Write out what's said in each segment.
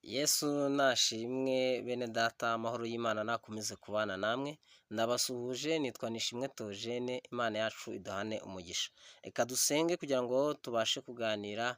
Yesu nashimwe bene data amahoro y'Imana nakomeze kubana namwe, ndabasuhuje nitwa Nishimwe Theogene, Imana yacu iduhane umugisha. Reka dusenge kugira ngo tubashe kuganira,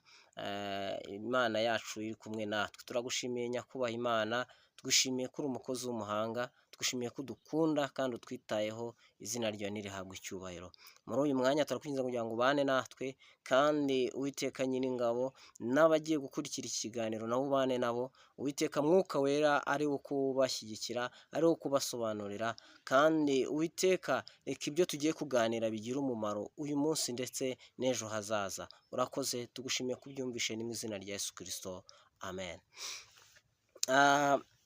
Imana yacu iri kumwe natwe. Turagushimiye nyakubahwa Imana, twishimiye ko uri umukozi w'umuhanga, twishimiye ko udukunda kandi utwitayeho, izina ryawe nirihabwe icyubahiro. Muri uyu mwanya turakwinginze kugira ngo ubane natwe, kandi Uwiteka Nyiringabo n'abagiye gukurikira iki kiganiro nabo ubane nabo, Uwiteka Mwuka Wera ari wo kubashyigikira, ari wo kubasobanurira, kandi Uwiteka reka ibyo tugiye kuganira bigira umumaro uyu munsi ndetse n'ejo hazaza. Urakoze, tugushimiye kubyumvishe mu izina rya Yesu Kristo, amen.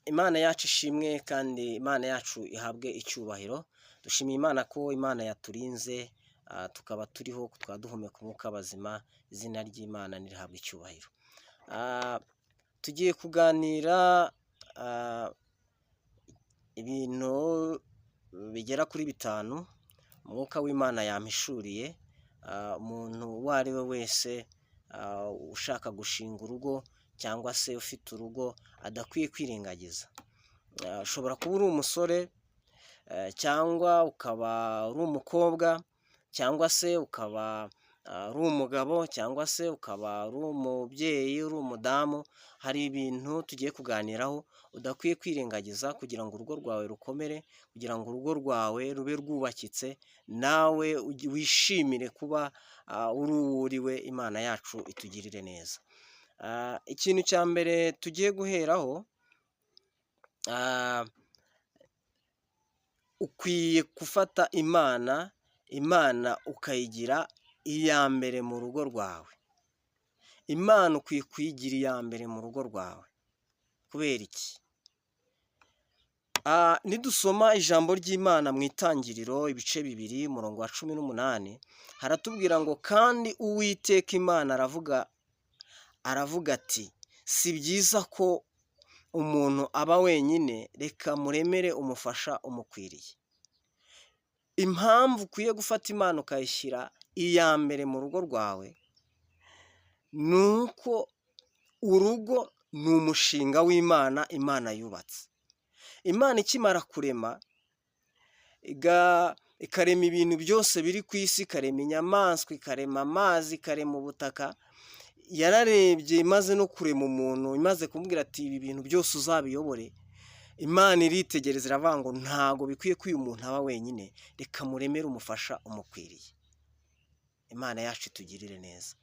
Imana yacu ishimwe kandi Imana yacu ihabwe icyubahiro. Dushimiye Imana ko Imana yaturinze, tukaba turiho, tukaba duhumeka umwuka bazima, izina ry'Imana nirihabwe icyubahiro. Tugiye kuganira ibintu bigera kuri 5 umwuka w'Imana yampishuriye. Umuntu uwo ari we wese ushaka gushinga urugo cyangwa se ufite urugo adakwiye kwirengagiza. Ushobora kuba uri umusore, cyangwa ukaba uri umukobwa, cyangwa se ukaba uri umugabo, cyangwa se ukaba uri umubyeyi, uri umudamu. Hari ibintu tugiye kuganiraho udakwiye kwirengagiza kugira ngo urugo rwawe rukomere, kugira ngo urugo rwawe rube rwubakitse, nawe wishimire kuba uri uwuriwe. Imana yacu itugirire neza. Ikintu cya mbere tugiye guheraho, ukwiye gufata Imana ukayigira iya mbere mu rugo rwawe. Imana ukwiye kuyigira iya mbere mu rugo rwawe. Kubera iki? Nidusoma ijambo ry'Imana mu Itangiriro ibice 2 umurongo wa 18, haratubwira ngo kandi Uwiteka Imana aravuga ati, si byiza ko umuntu aba wenyine, reka muremere umufasha umukwiriye. Impamvu ukwiye gufata Imana ukayishyira iya mbere mu rugo rwawe, ni uko urugo ni umushinga w'Imana, Imana yubatse. Imana ikimara kurema, ikarema ibintu byose biri ku isi, ikarema inyamaswa, ikarema amazi, ikarema ubutaka, yararebye imaze no kurema umuntu, imaze kumubwira ati ibi bintu byose uzabiyobore. Imana iritegereza iravuga ngo ntago bikwiye ko uyu muntu aba wenyine, reka muremere umufasha umukwiriye. Imana yacu itugirire neza.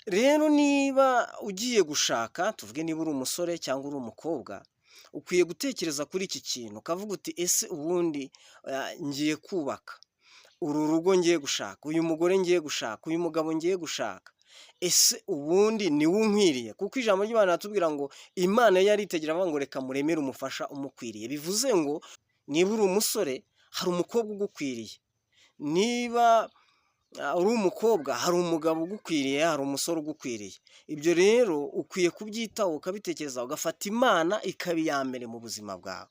Rero niba ugiye gushaka, tuvuge niba uri umusore cyangwa uri umukobwa, ukwiye gutekereza kuri iki kintu, ukavuga uti ese ubundi ngiye kubaka uru rugo, ngiye gushaka uyu mugore, ngiye gushaka uyu mugabo, ngiye gushaka, ese ubundi ni we unkwiriye? Kuko ijambo ry'Imana ratubwira ngo Imana yari itegera avuga ngo reka muremere umufasha umukwiriye. Bivuze ngo niba uri umusore, hari umukobwa ugukwiriye. Niba uri umukobwa, hari umugabo ugukwiriye, hari umusore ugukwiriye. Ibyo rero ukwiye kubyitaho, ukabitekereza, ugafata Imana ikaba iya mbere mu buzima bwawe,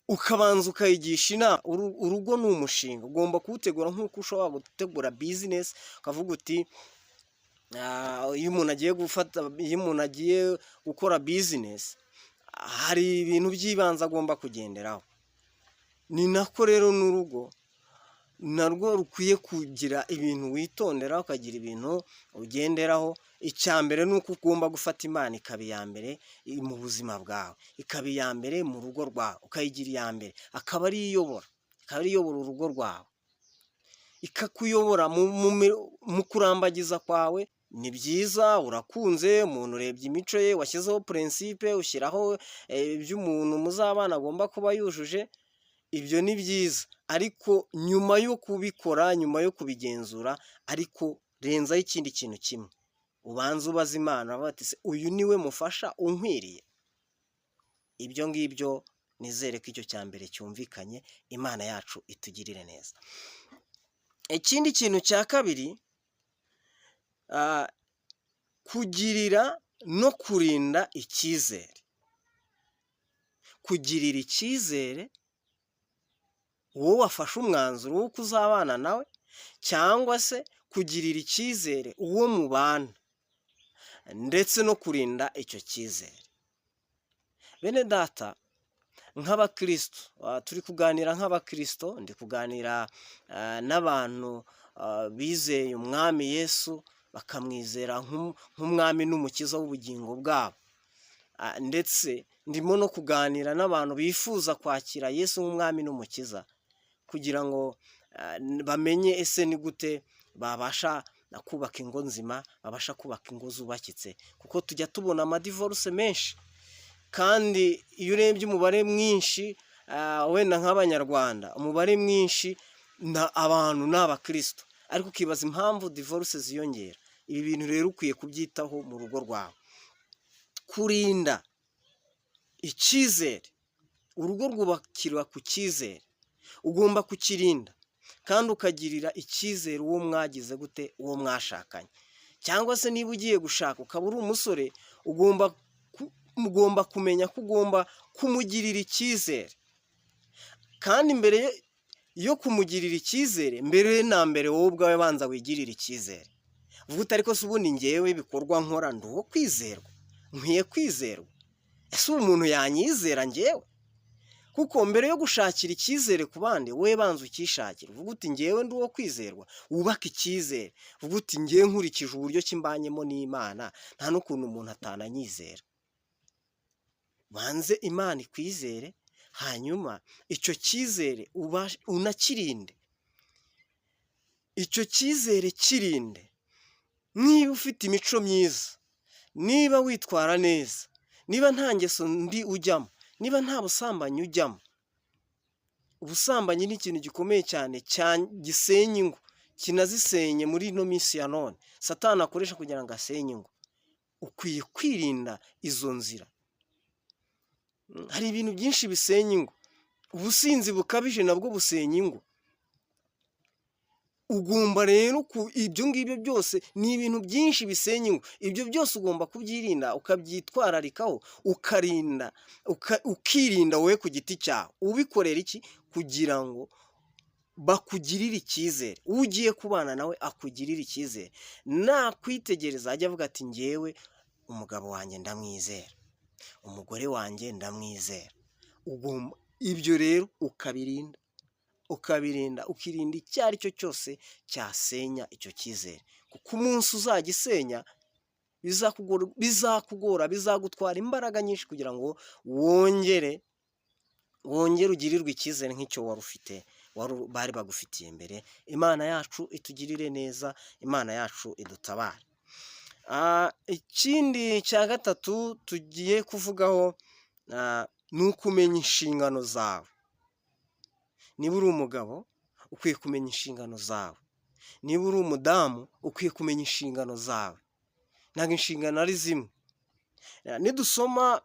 ukabanza ukayigisha inama. Urugo ni umushinga, ugomba kuwutegura nk'uko ushobora gutegura bizinesi. Ukavuga uti iyo umuntu agiye gukora bizinesi, hari ibintu by'ibanze agomba kugenderaho. Ni nako rero n'urugo narwo rukwiye kugira ibintu witondera, ukagira ibintu ugenderaho. Icya mbere ni uko ugomba gufata Imana ikaba iya mbere mu buzima bwawe, ikaba iya mbere mu rugo rwawe, ukayigira iya mbere, akaba ari iyobora urugo rwawe, ikakuyobora mu kurambagiza kwawe. Ni byiza, urakunze umuntu, urebye imico ye, washyizeho prinsipe, ushyiraho ibyo umuntu muzabana agomba kuba yujuje. Ibyo ni byiza, ariko nyuma yo kubikora, nyuma yo kubigenzura, ariko renzaho ikindi kintu kimwe. Ubanza ubaza Imana bati se uyu niwe mufasha unkwiriye? Ibyo ngibyo nizere ko icyo cya mbere cyumvikanye. Imana yacu itugirire neza. Ikindi kintu cya kabiri, kugirira no kurinda icyizere. Kugirira icyizere uwo wafashe umwanzuro w'uko uzabana nawe, cyangwa se kugirira icyizere uwo mubana. ndetse no kurinda icyo cyizere. Bene data, nk'abakristo, turi kuganira nk'abakristo, ndi kuganira n'abantu bizeye umwami Yesu, bakamwizera nk'umwami n'umukiza w'ubugingo bwabo. Ndetse ndimo no kuganira n'abantu bifuza kwakira Yesu nk'umwami n'umukiza, kugira ngo bamenye ese ni gute babasha kubaka ingo nzima, babasha kubaka ingo zubakitse, kuko tujya tubona amadivorce menshi. Kandi iyo urebye umubare mwinshi, wenda nk'abanyarwanda, umubare mwinshi abantu ni abakristo, ariko ukibaza impamvu divorce ziyongera. Ibi bintu rero ukwiye kubyitaho mu rugo rwawe. Kurinda icyizere, urugo rwubakirwa ku cyizere, ugomba kukirinda kandi ukagirira icyizere uwo mwagize gute, uwo mwashakanye. Cyangwa se niba ugiye gushaka ukaba uri umusore, mugomba kumenya ko ugomba kumugirira icyizere. Kandi mbere yo kumugirira icyizere, mbere na mbere wowe ubwawe banza wigirira icyizere. Vuga uti ariko se ubundi ngewe ibikorwa nkora ndi uwo kwizerwa, nkwiye kwizerwa? Ese ubu umuntu yanyizera ngewe? Kuko mbere yo gushakira icyizere ku bandi, wowe banza ukishakira. Vuga uti ngewe ndi uwo kwizerwa, wubaka icyizere. Vuga uti ngewe nkurikije uburyo kimbanyemo n'Imana, nta n'ukuntu umuntu atananyizera. Banze Imana ikwizere, hanyuma icyo cyizere unakirinde. Icyo cyizere kirinde. Niba ufite imico myiza, niba witwara neza, niba nta ngeso mbi ujyamo, niba nta busambanyi ujyamo. Ubusambanyi ni ikintu gikomeye cyane gisenya ingo, kinazisenye muri ino minsi ya none. Satani akoresha kugira ngo asenye ingo. Ukwiye kwirinda izo nzira. Hari ibintu byinshi bisenya ingo. Ubusinzi bukabije nabwo busenya ingo. Ugomba rero ibyo ngibyo byose ni ibintu byinshi bisenya ingo. Ibyo byose ugomba kubyirinda, ukabyitwararikaho, ukirinda wowe ku giti cyawe. Ubikorera iki? Kugira ngo bakugirire icyizere. Ugiye kubana nawe akugirire icyizere. Nakwitegereza ajya avuga ati ngewe umugabo wanjye ndamwizera, umugore wanjye ndamwizera. Ibyo rero ukabirinda, ukirinda icyo ari cyo cyose cyasenya icyo cyizere. Kuko umunsi uzagisenya bizakugora, bizagutwara imbaraga nyinshi kugira ngo wongere ugirirwe icyizere nk'icyo wari ufite, bari bagufitiye mbere. Imana yacu itugirire neza, Imana yacu idutabare. Ikindi cya gatatu tugiye kuvugaho ni ukumenya inshingano zawe. Niba uri umugabo, ukwiye kumenya inshingano zawe. Niba uri umudamu, ukwiye kumenya inshingano zawe. Ntabwo inshingano ari zimwe. Nidusoma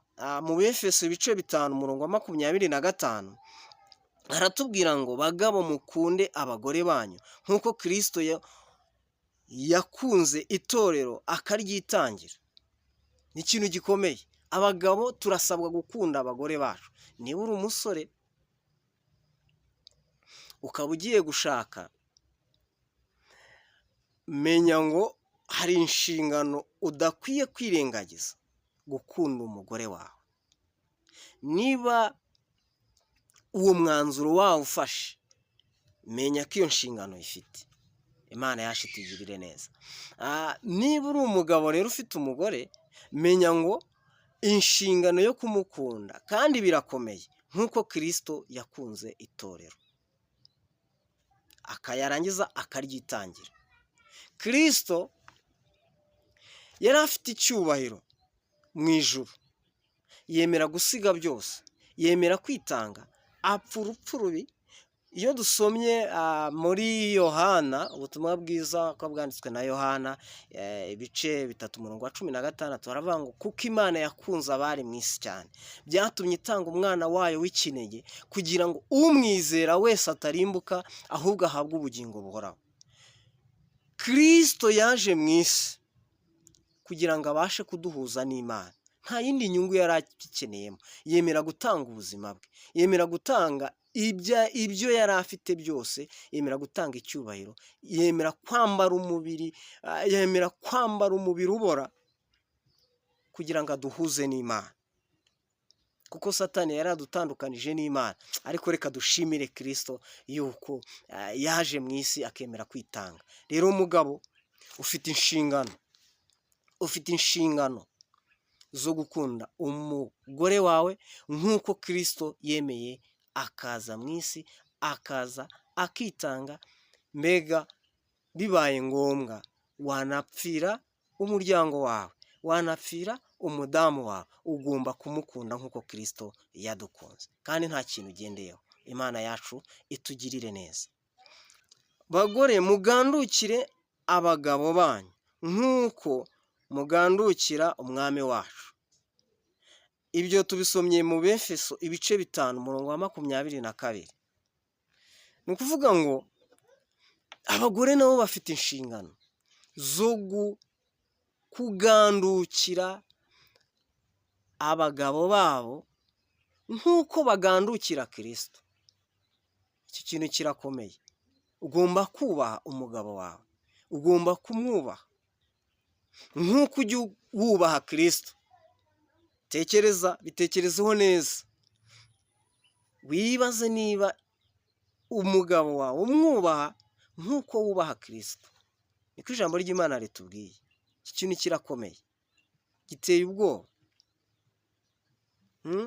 mu Befeso ibice 5:25, haratubwira ngo bagabo mukunde abagore banyu nk'uko Kristo yakunze itorero akaryitangira. Ni ikintu gikomeye. Abagabo turasabwa gukunda abagore bacu. Niba uri umusore ukaba ugiye gushaka, menya ngo hari inshingano udakwiye kwirengagiza: gukunda umugore wawe. Niba uwo mwanzuro wawufashe, menya ko iyo nshingano ifite. Imana yacu itugirire neza. Niba uri umugabo rero ufite umugore, menya ngo inshingano yo kumukunda, kandi birakomeye, nk'uko Kristo yakunze itorero akayarangiza akaryitangira. Kristo yari afite icyubahiro mu ijuru, yemera gusiga byose, yemera kwitanga, apfa urupfu rubi. Iyo dusomye muri Yohana, ubutumwa bwiza ko bwanditswe na Yohana, ibice 3:16, haravuga ngo kuko Imana yakunze abari mu isi cyane, byatumye itanga umwana wayo w'ikinege, kugira ngo umwizera wese atarimbuka, ahubwo ahabwe ubugingo buhoraho. Kristo yaje mu isi kugira ngo abashe kuduhuza n'Imana. Nta yindi nyungu yari akeneyemo. Yemera gutanga ubuzima bwe, yemera gutanga ibyo yari afite byose, yemera gutanga icyubahiro, yemera kwambara umubiri ubora, kugira ngo aduhuze n'Imana, kuko Satani yari adutandukanije n'Imana. Ariko reka dushimire Kristo yuko yaje mu isi akemera kwitanga. Rero umugabo ufite inshingano zo gukunda umugore wawe nk'uko Kristo yemeye akaza mu isi, akaza akitanga. Mbega bibaye ngombwa wanapfira umuryango wawe, wanapfira umudamu wawe, ugomba kumukunda nk'uko Kristo yadukunze, kandi nta kintu ugendeyeho. Imana yacu itugirire neza. Bagore, mugandukire abagabo banyu nk'uko mugandukira umwami wacu. Ibyo tubisomye mu Befeso ibice 5 umurongo wa 22. Ni ukuvuga ngo abagore nabo bafite inshingano zo kugandukira abagabo babo nk'uko bagandukira Kristo. Iki kintu kirakomeye. Ugomba kubaha umugabo wawe, ugomba kumwubaha nk'uko ujya wubaha Kristo. Bitekerezeho neza, wibaze niba umugabo wawe umwubaha nk'uko wubaha Kristo. Niko ijambo ry'Imana ritubwiye. Iki kintu kirakomeye, giteye ubwoba.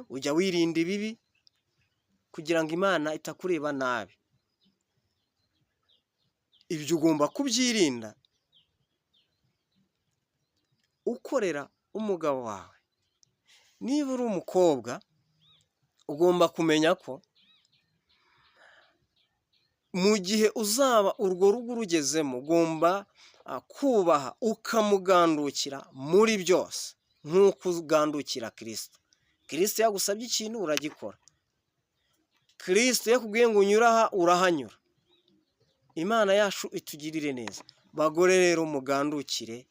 Ujya wirinda ibibi kugira ngo Imana itakureba nabi. Ibyo ugomba kubyirinda ukorera umugabo wawe. Niba uri umukobwa, ugomba kumenya ko mu gihe uzaba urwo rugo urugezemo, ugomba kubaha ukamugandukira muri byose nk'uko ugandukira Kristo. Kristo yagusabye ikintu uragikora. Kristo yakubwiye ngo unyura aha urahanyura. Imana yacu itugirire neza. Bagore rero, mugandukire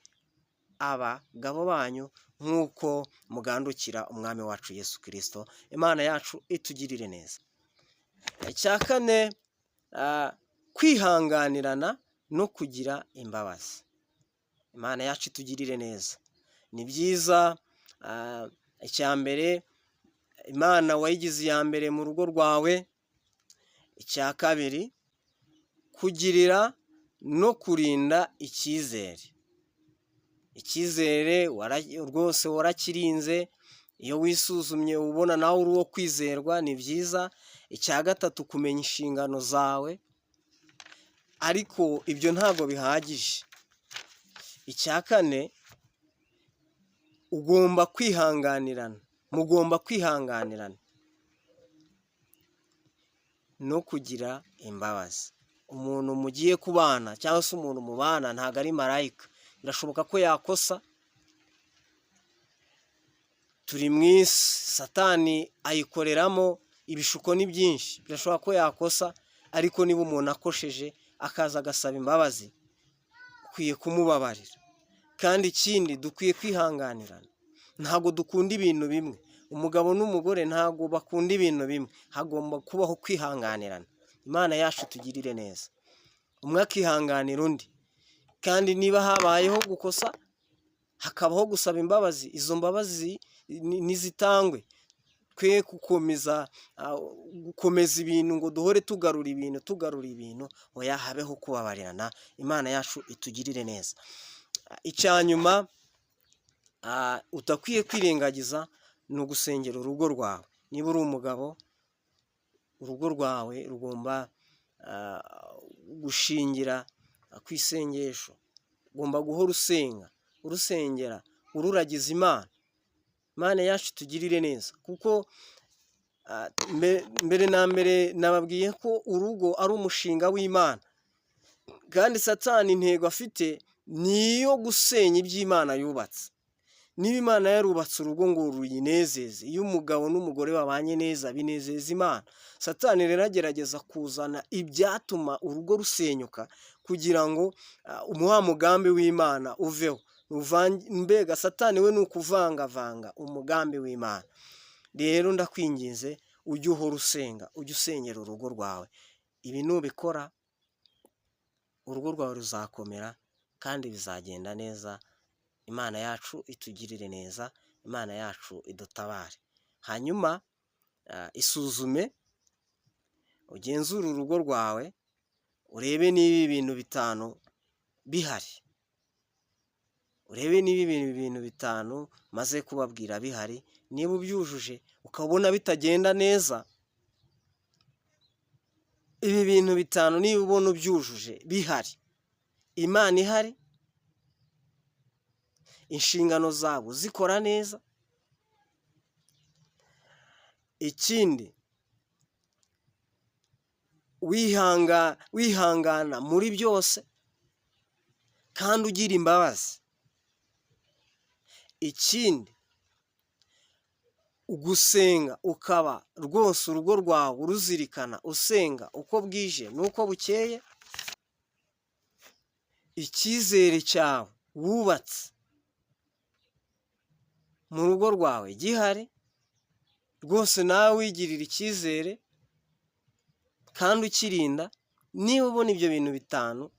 abagabo banyu nk'uko mugandukira umwami wacu Yesu Kristo. Imana yacu itugirire neza. Icya kane, kwihanganirana no kugira imbabazi. Imana yacu itugirire neza. Ni byiza. Icya mbere, Imana wayigize iya mbere mu rugo rwawe. Icya kabiri, kugirira no kurinda icyizere. Icyizere rwose warakirinze. Iyo wisuzumye ubona nawe uri uwo kwizerwa, ni byiza. Icya gatatu, kumenya inshingano zawe, ariko ibyo ntabwo bihagije. Icya kane, ugomba kwihanganirana, mugomba kwihanganirana no kugira imbabazi. Umuntu mugiye kubana cyangwa se umuntu mubana ntabwo ari marayika. Birashoboka ko yakosa. Turi mu isi, Satani ayikoreramo ibishuko ni byinshi. Birashoboka ko yakosa, ariko niba umuntu akosheje akaza agasaba imbabazi, ukwiye kumubabarira. Kandi ikindi, dukwiye kwihanganirana. Ntabwo dukunda ibintu bimwe. Umugabo n'umugore ntabwo bakunda ibintu bimwe. Hagomba kubaho kwihanganirana. Imana yacu tugirire neza. Umwe akihanganira undi. Kandi niba habayeho gukosa, hakabaho gusaba imbabazi. Izo mbabazi nizitangwe. Twe gukomeza ibintu ngo duhore tugarura ibintu. Oya, habeho kubabarirana. Imana yacu itugirire neza. Icya nyuma utakwiye kwirengagiza ni ugusengera urugo rwawe. Niba uri umugabo, urugo rwawe rugomba gushingira ku isengesho. Ugomba guhora urusengera, ururagiza Imana. Imana yacu tugirire neza, kuko mbere na mbere nababwiye ko urugo ari umushinga w'Imana, kandi Satani intego afite niyo gusenya iby'Imana yubatse. Niba Imana yarubatse urugo ngo ruyinezeze, iyo umugabo n'umugore babanye neza binezeza Imana. Satani rero agerageza kuzana ibyatuma urugo rusenyuka kugira ngo wa mugambi w'Imana uveho. Mbega Satani we ni ukuvangavanga umugambi w'Imana. Rero ndakwinginze, ujye uhora usenga, ujye usengera urugo rwawe. Ibi nubikora, urugo rwawe ruzakomera kandi bizagenda neza Imana yacu itugirire neza, Imana yacu idutabare. Hanyuma isuzume, ugenzure urugo rwawe, urebe niba ibintu bitanu bihari, urebe niba ibintu bitanu maze kubabwira bihari, niba ubyujuje ukabona bitagenda neza, ibi bintu bitanu niba ubona ubyujuje bihari, Imana ihari, inshingano zabo zikora neza, ikindi wihangana muri byose kandi ugira imbabazi, ikindi ugusenga ukaba rwose urugo rwawe uruzirikana, usenga uko bwije n'uko bukeye, icyizere cyawe wubatse mu rugo rwawe gihari, rwose nawe wigirira icyizere kandi ukirinda. Niba ubona ibyo bintu bitanu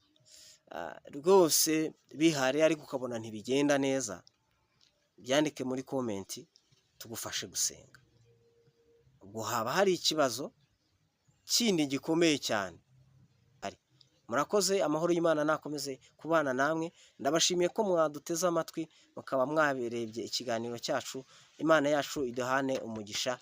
rwose bihari ariko ukabona ntibigenda neza, byandike muri komenti tugufashe gusenga. Ubwo haba hari ikibazo kindi gikomeye cyane. Murakoze, amahoro y'Imana nakomeze kubana namwe. Ndabashimiye ko mwaduteze amatwi mukaba mwabirebye ikiganiro cyacu. Imana yacu iduhane umugisha.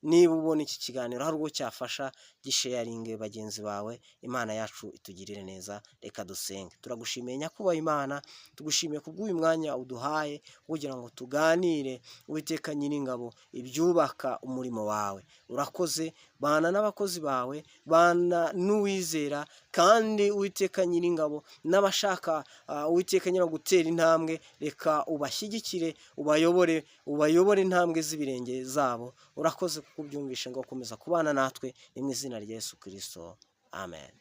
Niba ubona iki kiganiro hari ubwo cyafasha, gisharinge bagenzi bawe. Imana yacu itugirire neza. Reka dusenge. Turagushimiye nyakubahwa Imana, tugushimiye kubw'uyu mwanya uduhaye kugira ngo tuganire, Uwiteka Nyiringabo, ibyubaka umurimo wawe. Urakoze, bana n'abakozi bawe, bana n'uwizera, kandi Uwiteka Nyiringabo n'abashaka Uwiteka Nyiringabo gutera intambwe, reka ubashyigikire, ubayobore intambwe z'ibirenge zabo. Urakoze kuko ubyumvishe, ngo komeza kubana natwe, ni mu izina rya Yesu Kristo, amen.